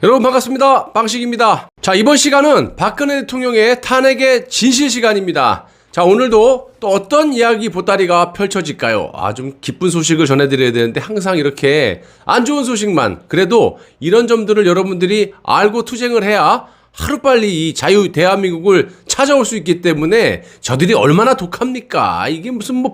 여러분 반갑습니다. 빵식입니다. 자, 이번 시간은 박근혜 대통령의 탄핵의 진실 시간입니다. 자, 오늘도 또 어떤 이야기 보따리가 펼쳐질까요? 좀 기쁜 소식을 전해드려야 되는데 항상 이렇게 안 좋은 소식만, 그래도 이런 점들을 여러분들이 알고 투쟁을 해야 하루빨리 이 자유 대한민국을 찾아올 수 있기 때문에 저들이 얼마나 독합니까? 이게 무슨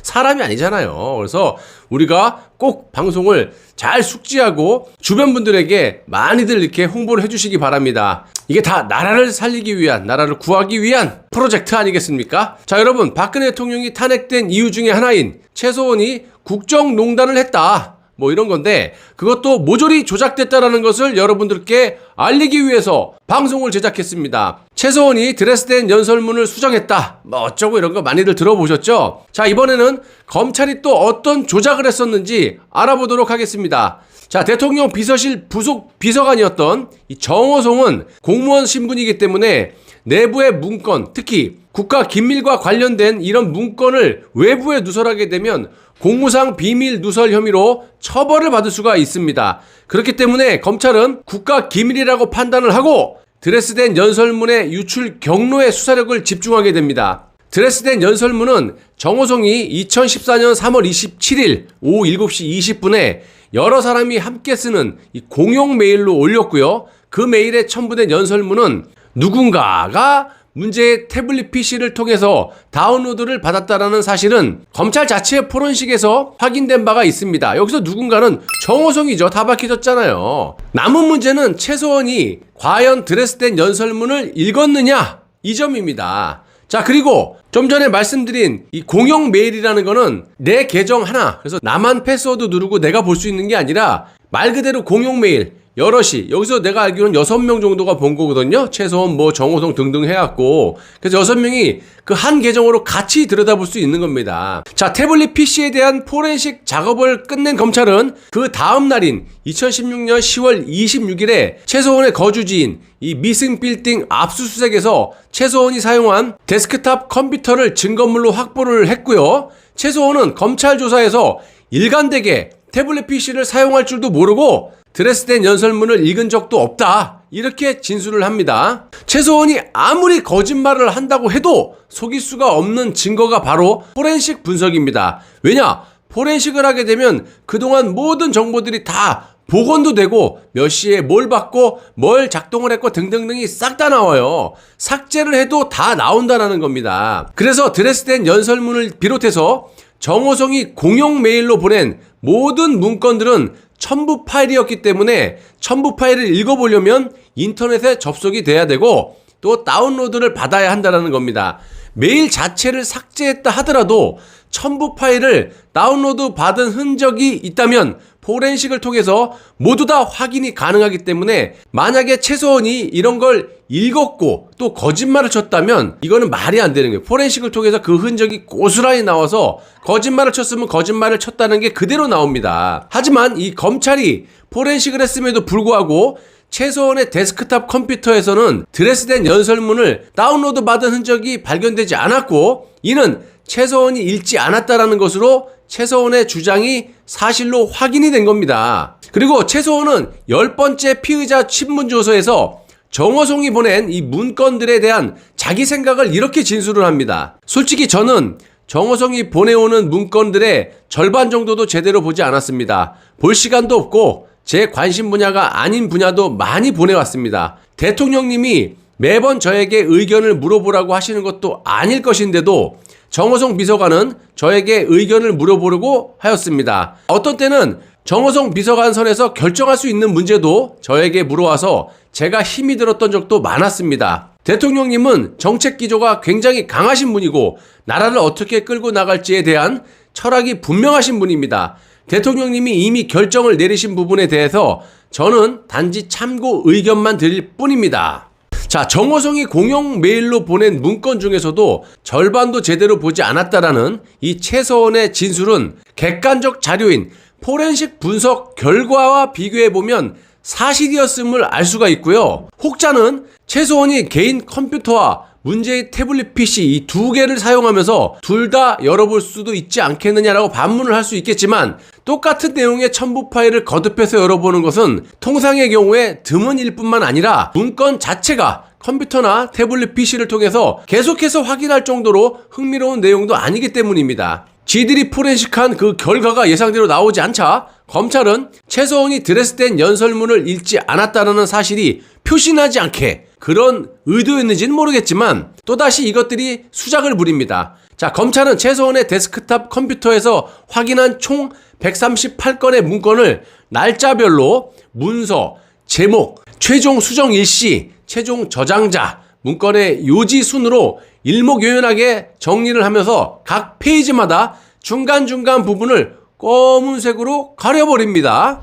사람이 아니잖아요. 그래서 우리가 꼭 방송을 잘 숙지하고 주변 분들에게 많이들 이렇게 홍보를 해주시기 바랍니다. 이게 다 나라를 살리기 위한, 나라를 구하기 위한 프로젝트 아니겠습니까? 자, 여러분, 박근혜 대통령이 탄핵된 이유 중에 하나인 최소원이 국정농단을 했다, 이런 건데, 그것도 모조리 조작됐다라는 것을 여러분들께 알리기 위해서 방송을 제작했습니다. 최소원이 드레스덴 연설문을 수정했다, 어쩌고 이런 거 많이들 들어보셨죠? 자, 이번에는 검찰이 또 어떤 조작을 했었는지 알아보도록 하겠습니다. 자, 대통령 비서실 부속 비서관이었던 이 정호성은 공무원 신분이기 때문에 내부의 문건, 특히 국가 기밀과 관련된 이런 문건을 외부에 누설하게 되면 공무상 비밀 누설 혐의로 처벌을 받을 수가 있습니다. 그렇기 때문에 검찰은 국가 기밀이라고 판단을 하고 드레스덴 연설문의 유출 경로에 수사력을 집중하게 됩니다. 드레스덴 연설문은 정호성이 2014년 3월 27일 오후 7시 20분에 여러 사람이 함께 쓰는 이 공용 메일로 올렸고요. 그 메일에 첨부된 연설문은 누군가가 문제의 태블릿 PC를 통해서 다운로드를 받았다라는 사실은 검찰 자체의 포렌식에서 확인된 바가 있습니다. 여기서 누군가는 정호성이죠. 다 밝혀졌잖아요. 남은 문제는 최소원이 과연 드레스덴 연설문을 읽었느냐, 이 점입니다. 자, 그리고 좀 전에 말씀드린 이 공용 메일이라는 거는 내 계정 하나, 그래서 나만 패스워드 누르고 내가 볼 수 있는 게 아니라 말 그대로 공용 메일 여럿이, 여기서 내가 알기로는 6명 정도가 본 거거든요. 최소원 정호성 등등 해갖고, 그래서 6명이 그 한 계정으로 같이 들여다볼 수 있는 겁니다. 자, 태블릿 PC에 대한 포렌식 작업을 끝낸 검찰은 그 다음 날인 2016년 10월 26일에 최소원의 거주지인 이 미승 빌딩 압수수색에서 최소원이 사용한 데스크탑 컴퓨터를 증거물로 확보를 했고요. 최소원은 검찰 조사에서 일관되게 태블릿 PC를 사용할 줄도 모르고 드레스덴 연설문을 읽은 적도 없다, 이렇게 진술을 합니다. 최소원이 아무리 거짓말을 한다고 해도 속일 수가 없는 증거가 바로 포렌식 분석입니다. 왜냐? 포렌식을 하게 되면 그동안 모든 정보들이 다 복원도 되고 몇 시에 뭘 받고 뭘 작동을 했고 등등등이 싹 다 나와요. 삭제를 해도 다 나온다는 겁니다. 그래서 드레스덴 연설문을 비롯해서 정호성이 공용 메일로 보낸 모든 문건들은 첨부 파일이었기 때문에 첨부 파일을 읽어보려면 인터넷에 접속이 돼야 되고 또 다운로드를 받아야 한다는 겁니다. 메일 자체를 삭제했다 하더라도 첨부 파일을 다운로드 받은 흔적이 있다면 포렌식을 통해서 모두 다 확인이 가능하기 때문에 만약에 최소원이 이런 걸 읽었고 또 거짓말을 쳤다면 이거는 말이 안 되는 거예요. 포렌식을 통해서 그 흔적이 고스란히 나와서 거짓말을 쳤으면 거짓말을 쳤다는 게 그대로 나옵니다. 하지만 이 검찰이 포렌식을 했음에도 불구하고 최소원의 데스크탑 컴퓨터에서는 드레스덴 연설문을 다운로드 받은 흔적이 발견되지 않았고, 이는 최소원이 읽지 않았다라는 것으로 최소원의 주장이 사실로 확인이 된 겁니다. 그리고 최소원은 10번째 피의자 신문조서에서 정호성이 보낸 이 문건들에 대한 자기 생각을 이렇게 진술을 합니다. 솔직히 저는 정호성이 보내오는 문건들의 절반 정도도 제대로 보지 않았습니다. 볼 시간도 없고 제 관심 분야가 아닌 분야도 많이 보내왔습니다. 대통령님이 매번 저에게 의견을 물어보라고 하시는 것도 아닐 것인데도 정호성 비서관은 저에게 의견을 물어보려고 하였습니다. 어떤 때는 정호성 비서관 선에서 결정할 수 있는 문제도 저에게 물어와서 제가 힘이 들었던 적도 많았습니다. 대통령님은 정책 기조가 굉장히 강하신 분이고 나라를 어떻게 끌고 나갈지에 대한 철학이 분명하신 분입니다. 대통령님이 이미 결정을 내리신 부분에 대해서 저는 단지 참고 의견만 드릴 뿐입니다. 자, 정호성이 공용 메일로 보낸 문건 중에서도 절반도 제대로 보지 않았다라는 이 최소원의 진술은 객관적 자료인 포렌식 분석 결과와 비교해보면 사실이었음을 알 수가 있고요. 혹자는 최소원이 개인 컴퓨터와 문제의 태블릿 PC 이 두 개를 사용하면서 둘 다 열어볼 수도 있지 않겠느냐라고 반문을 할 수 있겠지만 똑같은 내용의 첨부 파일을 거듭해서 열어보는 것은 통상의 경우에 드문 일뿐만 아니라 문건 자체가 컴퓨터나 태블릿 PC를 통해서 계속해서 확인할 정도로 흥미로운 내용도 아니기 때문입니다. 지들이 포렌식한 그 결과가 예상대로 나오지 않자 검찰은 최서원이 드레스된 연설문을 읽지 않았다는 사실이 표시나지 않게 그런 의도였는지는 모르겠지만 또다시 이것들이 수작을 부립니다. 자, 검찰은 최서원의 데스크탑 컴퓨터에서 확인한 총 138건의 문건을 날짜별로 문서, 제목, 최종 수정 일시, 최종 저장자, 문건의 요지 순으로 일목요연하게 정리를 하면서 각 페이지마다 중간중간 부분을 검은색으로 가려버립니다.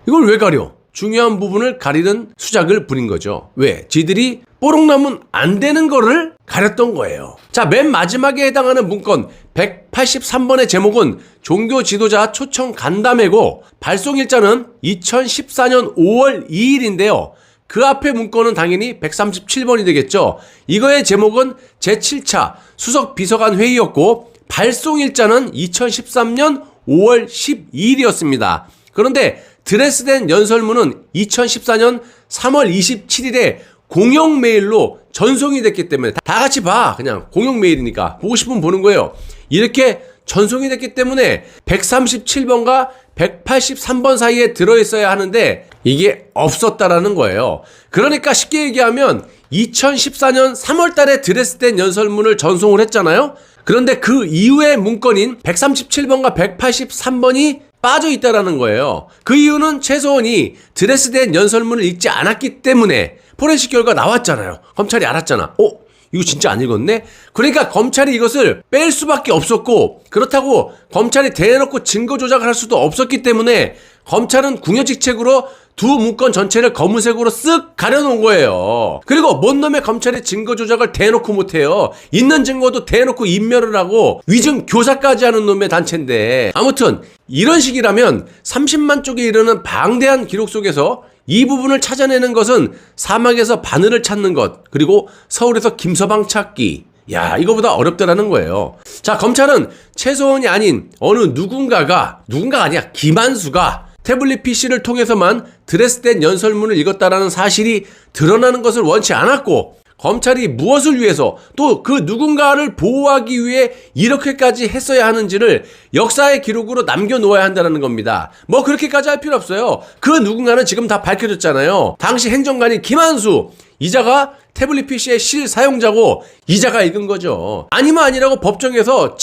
이걸 왜 가려? 중요한 부분을 가리는 수작을 부린 거죠. 왜? 지들이 뽀록나면 안 되는 거를 가렸던 거예요. 자, 맨 마지막에 해당하는 문건 183번의 제목은 종교 지도자 초청 간담회고 발송일자는 2014년 5월 2일인데요. 그 앞에 문건은 당연히 137번이 되겠죠. 이거의 제목은 제7차 수석 비서관 회의였고 발송일자는 2013년 5월 12일이었습니다. 그런데 드레스덴 연설문은 2014년 3월 27일에 공용 메일로 전송이 됐기 때문에 다 같이 봐. 그냥 공용 메일이니까 보고 싶으면 보는 거예요. 이렇게 전송이 됐기 때문에 137번과 183번 사이에 들어있어야 하는데 이게 없었다라는 거예요. 그러니까 쉽게 얘기하면 2014년 3월 달에 드레스덴 연설문을 전송을 했잖아요. 그런데 그 이후의 문건인 137번과 183번이 빠져 있다라는 거예요. 그 이유는 최서원이 드레스덴 연설문을 읽지 않았기 때문에 포렌식 결과 나왔잖아요. 검찰이 알았잖아. 이거 진짜 안 읽었네? 그러니까 검찰이 이것을 뺄 수밖에 없었고 그렇다고 검찰이 대놓고 증거 조작을 할 수도 없었기 때문에 검찰은 궁여직책으로 두 문건 전체를 검은색으로 쓱 가려놓은 거예요. 그리고 뭔 놈의 검찰이 증거 조작을 대놓고 못해요. 있는 증거도 대놓고 인멸을 하고 위증 교사까지 하는 놈의 단체인데 아무튼 이런 식이라면 30만 쪽에 이르는 방대한 기록 속에서 이 부분을 찾아내는 것은 사막에서 바늘을 찾는 것 그리고 서울에서 김서방 찾기 이거보다 어렵다라는 거예요. 자, 검찰은 최서원이 아닌 어느 누군가가 아니야 김한수가 태블릿 PC를 통해서만 드레스덴 연설문을 읽었다라는 사실이 드러나는 것을 원치 않았고 검찰이 무엇을 위해서 또 그 누군가를 보호하기 위해 이렇게까지 했어야 하는지를 역사의 기록으로 남겨놓아야 한다는 겁니다. 뭐 그렇게까지 할 필요 없어요. 그 누군가는 지금 다 밝혀졌잖아요. 당시 행정관인 김한수 이자가 태블릿 PC의 실사용자고 이자가 읽은 거죠. 아니면 아니라고 법정에서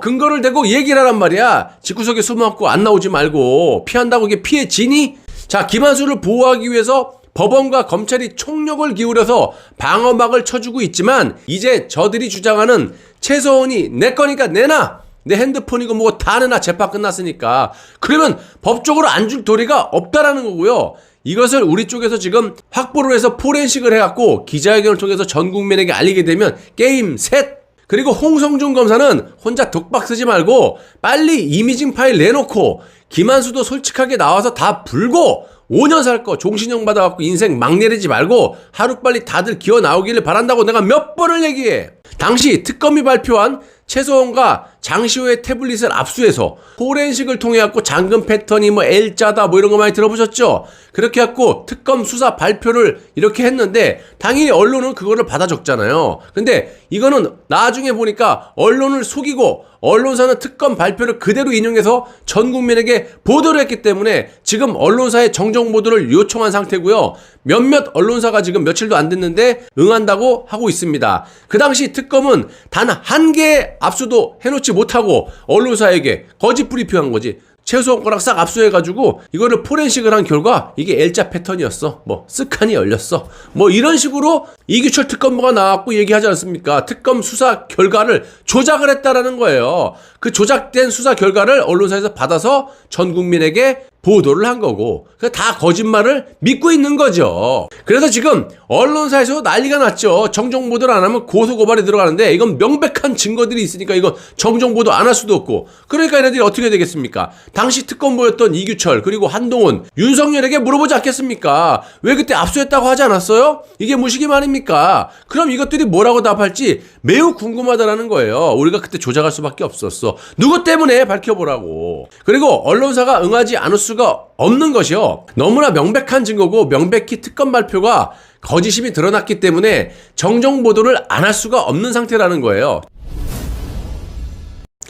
근거를 대고 얘기를 하란 말이야. 집구석에 숨어갖고 안 나오지 말고 피한다고 이게 피해지니? 자, 김한수를 보호하기 위해서 법원과 검찰이 총력을 기울여서 방어막을 쳐주고 있지만 이제 저들이 주장하는 최서원이 내 거니까 내놔! 내 핸드폰이고 뭐고 다 내놔. 재판 끝났으니까. 그러면 법적으로 안 줄 도리가 없다라는 거고요. 이것을 우리 쪽에서 지금 확보를 해서 포렌식을 해갖고 기자회견을 통해서 전 국민에게 알리게 되면 게임 셋! 그리고 홍성준 검사는 혼자 독박 쓰지 말고 빨리 이미징 파일 내놓고 김한수도 솔직하게 나와서 다 불고 5년 살 거 종신형 받아갖고 인생 막 내리지 말고 하루빨리 다들 기어 나오기를 바란다고 내가 몇 번을 얘기해. 당시 특검이 발표한 최서원과 장시호의 태블릿을 압수해서 포렌식을 통해 갖고 잠금 패턴이 L자다 이런 거 많이 들어보셨죠? 그렇게 갖고 특검 수사 발표를 이렇게 했는데 당연히 언론은 그거를 받아 적잖아요. 근데 이거는 나중에 보니까 언론을 속이고 언론사는 특검 발표를 그대로 인용해서 전 국민에게 보도를 했기 때문에 지금 언론사의 정정 보도를 요청한 상태고요. 몇몇 언론사가 지금 며칠도 안 됐는데 응한다고 하고 있습니다. 그 당시 특검은 단 한 개의 압수도 해놓지 못하고 언론사에게 거짓 브리핑한 거지. 최소한 거랑 싹 압수해가지고 이거를 포렌식을 한 결과 이게 L자 패턴이었어. 스칸이 열렸어. 이런 식으로 이규철 특검보가 나왔고 얘기하지 않습니까? 특검 수사 결과를 조작을 했다라는 거예요. 그 조작된 수사 결과를 언론사에서 받아서 전 국민에게 보도를 한 거고 다 거짓말을 믿고 있는 거죠. 그래서 지금 언론사에서 난리가 났죠. 정정 보도를 안 하면 고소고발이 들어가는데 이건 명백한 증거들이 있으니까 이거 정정 보도 안 할 수도 없고 그러니까 얘네들이 어떻게 되겠습니까? 당시 특검보였던 이규철 그리고 한동훈 윤석열에게 물어보지 않겠습니까? 왜 그때 압수했다고 하지 않았어요? 이게 무식이 말입니까? 그럼 이것들이 뭐라고 답할지 매우 궁금하다라는 거예요. 우리가 그때 조작할 수밖에 없었어. 누구 때문에 밝혀보라고. 그리고 언론사가 응하지 않을 수가 없는 것이요. 너무나 명백한 증거고 명백히 특검 발표가 거짓임이 드러났기 때문에 정정 보도를 안 할 수가 없는 상태라는 거예요.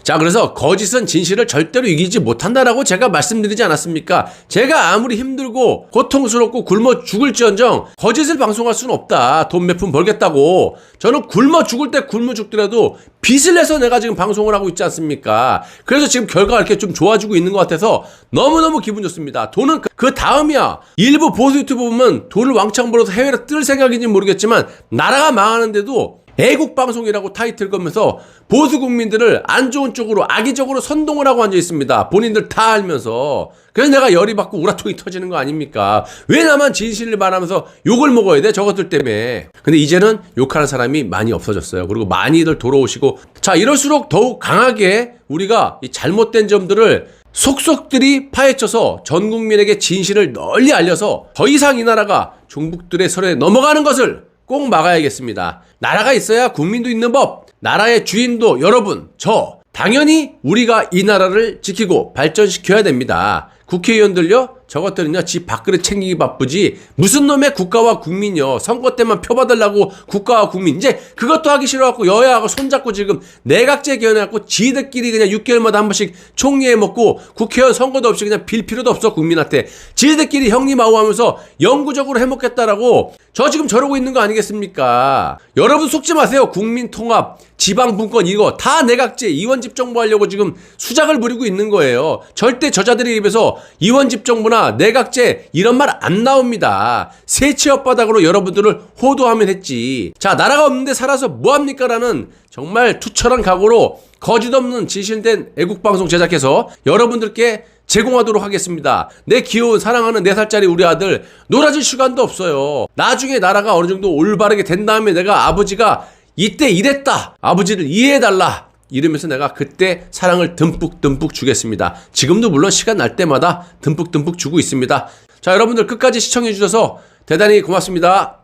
자, 그래서 거짓은 진실을 절대로 이기지 못한다라고 제가 말씀드리지 않았습니까? 제가 아무리 힘들고 고통스럽고 굶어 죽을지언정 거짓을 방송할 수는 없다. 돈 몇 푼 벌겠다고. 저는 굶어 죽을 때 굶어 죽더라도 빚을 내서 내가 지금 방송을 하고 있지 않습니까? 그래서 지금 결과가 이렇게 좀 좋아지고 있는 것 같아서 너무너무 기분 좋습니다. 돈은 그 다음이야. 일부 보수 유튜브 보면 돈을 왕창 벌어서 해외로 뜰 생각인지 모르겠지만 나라가 망하는데도 애국 방송이라고 타이틀 걸면서 보수 국민들을 안 좋은 쪽으로 악의적으로 선동을 하고 앉아 있습니다. 본인들 다 알면서. 그래서 내가 열이 받고 우라통이 터지는 거 아닙니까? 왜 나만 진실을 말하면서 욕을 먹어야 돼? 저것들 때문에. 근데 이제는 욕하는 사람이 많이 없어졌어요. 그리고 많이들 돌아오시고. 자, 이럴수록 더욱 강하게 우리가 이 잘못된 점들을 속속들이 파헤쳐서 전 국민에게 진실을 널리 알려서 더 이상 이 나라가 종북들의 손에 넘어가는 것을 꼭 막아야겠습니다. 나라가 있어야 국민도 있는 법. 나라의 주인도 여러분, 저. 당연히 우리가 이 나라를 지키고 발전시켜야 됩니다. 국회의원들요? 저것들은요, 지 밥그릇 챙기기 바쁘지 무슨 놈의 국가와 국민요. 선거 때만 표받으려고 국가와 국민. 이제 그것도 하기 싫어갖고 여야하고 손잡고 지금 내각제 개헌해갖고 지들끼리 그냥 6개월마다 한 번씩 총리회 먹고 국회의원 선거도 없이 그냥 빌 필요도 없어 국민한테. 지들끼리 형님아우 하면서 영구적으로 해먹겠다라고 저 지금 저러고 있는 거 아니겠습니까? 여러분 속지 마세요. 국민통합, 지방분권 이거 다 내각제 이원집 정부 하려고 지금 수작을 부리고 있는 거예요. 절대 저자들의 입에서 이원집 정부나 내각제 이런 말 안 나옵니다. 새치 혓바닥으로 여러분들을 호도하면 했지. 자, 나라가 없는데 살아서 뭐합니까? 라는 정말 투철한 각오로 거짓 없는 진실된 애국방송 제작해서 여러분들께 제공하도록 하겠습니다. 내 귀여운 사랑하는 4살짜리 우리 아들 놀아줄 시간도 없어요. 나중에 나라가 어느 정도 올바르게 된 다음에 내가 아버지가 이때 이랬다. 아버지를 이해해달라. 이러면서 내가 그때 사랑을 듬뿍듬뿍 주겠습니다. 지금도 물론 시간 날 때마다 듬뿍듬뿍 주고 있습니다. 자, 여러분들 끝까지 시청해 주셔서 대단히 고맙습니다.